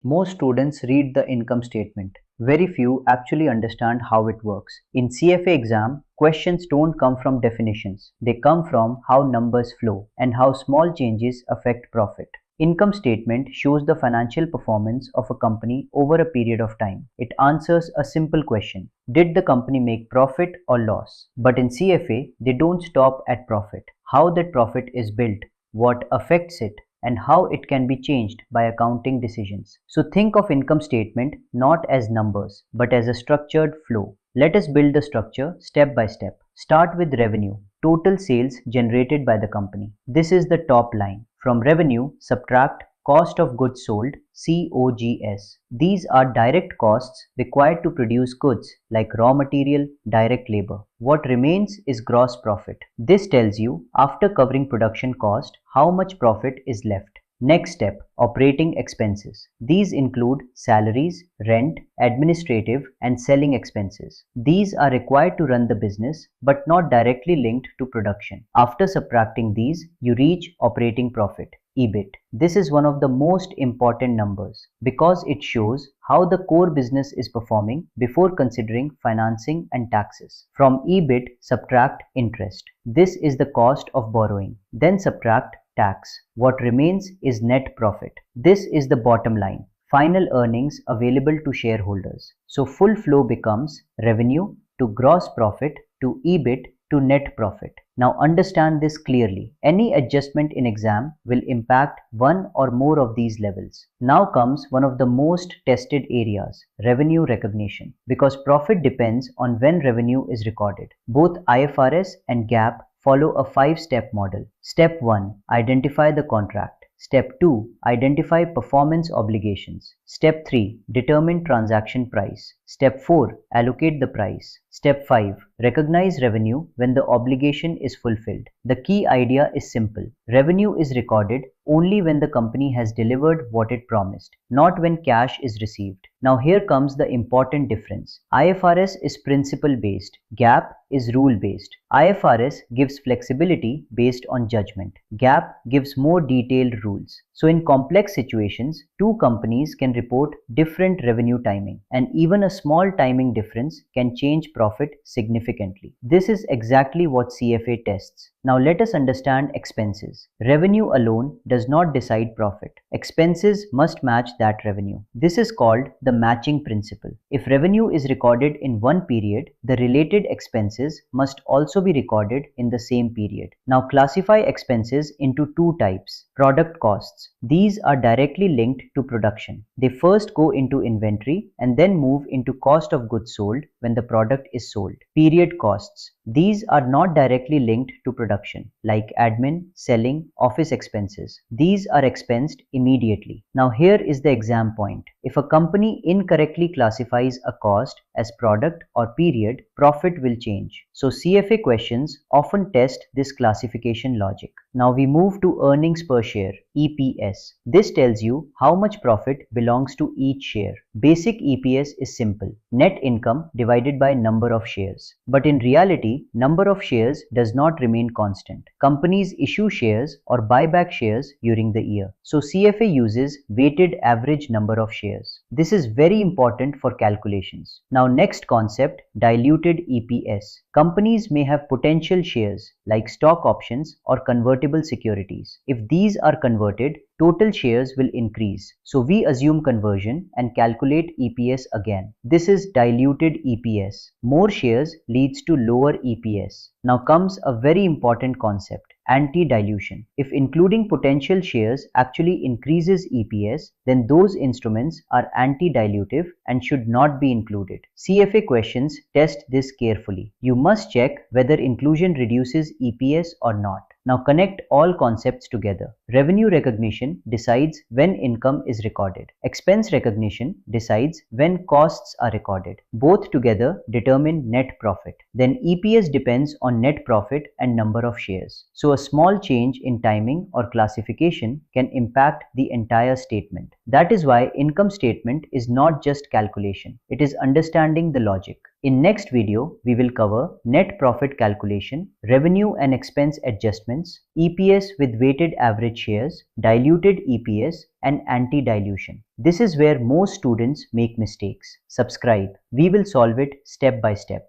Most students read the income statement. Very few actually understand how it works. In CFA exam, questions don't come from definitions. They come from how numbers flow and how small changes affect profit. Income statement shows the financial performance of a company over a period of time. It answers a simple question. Did the company make profit or loss? But in CFA, they don't stop at profit. How that profit is built, what affects it, and how it can be changed by accounting decisions. So think of income statement not as numbers but as a structured flow. Let us build the structure step by step. Start with revenue, total sales generated by the company. This is the top line. From revenue, subtract cost of goods sold, COGS. These are direct costs required to produce goods like raw material, direct labor. What remains is gross profit. This tells you, after covering production cost, how much profit is left. Next step, operating expenses. These include salaries, rent, administrative, and selling expenses. These are required to run the business but not directly linked to production. After subtracting these, you reach operating profit, EBIT. This is one of the most important numbers because it shows how the core business is performing before considering financing and taxes. From EBIT, subtract interest. This is the cost of borrowing. Then subtract tax. What remains is net profit. This is the bottom line. Final earnings available to shareholders. So full flow becomes revenue to gross profit to EBIT to net profit. Now understand this clearly. Any adjustment in exam will impact one or more of these levels. Now comes one of the most tested areas, revenue recognition, because profit depends on when revenue is recorded. Both IFRS and Gaap follow a 5-step model. Step 1. Identify the contract. Step 2. Identify performance obligations. Step 3. Determine transaction price. Step 4. Allocate the price. Step 5. Recognize revenue when the obligation is fulfilled. The key idea is simple. Revenue is recorded only when the company has delivered what it promised, not when cash is received. Now here comes the important difference. IFRS is principle based. Gaap is rule based. IFRS gives flexibility based on judgment. Gaap gives more detailed rules. So in complex situations, two companies can report different revenue timing, and even a small timing difference can change profit significantly. This is exactly what CFA tests. Now let us understand expenses. Revenue alone does not decide profit. Expenses must match that revenue. This is called the matching principle. If revenue is recorded in one period, the related expenses must also be recorded in the same period. Now classify expenses into two types. Product costs. These are directly linked to production. They first go into inventory and then move into cost of goods sold when the product is sold. Period costs. These are not directly linked to production, like admin, selling, office expenses. These are expensed immediately. Now here is the exam point. If a company incorrectly classifies a cost as product or period, profit will change. So CFA questions often test this classification logic. Now we move to earnings per share, EPS. This tells you how much profit belongs to each share. Basic EPS is simple, net income divided by number of shares. But in reality, number of shares does not remain constant. Companies issue shares or buy back shares during the year. So CFA uses weighted average number of shares. This is very important for calculations. Now next concept, diluted EPS. Companies may have potential shares like stock options or convertible securities. If these are converted, total shares will increase. So we assume conversion and calculate EPS again. This is diluted EPS. More shares leads to lower EPS. Now comes a very important concept, anti-dilution. If including potential shares actually increases EPS, then those instruments are anti-dilutive and should not be included. CFA questions test this carefully. You must check whether inclusion reduces EPS or not. Now connect all concepts together. Revenue recognition decides when income is recorded. Expense recognition decides when costs are recorded. Both together determine net profit. Then EPS depends on net profit and number of shares. So a small change in timing or classification can impact the entire statement. That is why income statement is not just calculation. It is understanding the logic. In next video, we will cover net profit calculation, revenue and expense adjustments, EPS with weighted average shares, diluted EPS, and anti-dilution. This is where most students make mistakes. Subscribe. We will solve it step by step.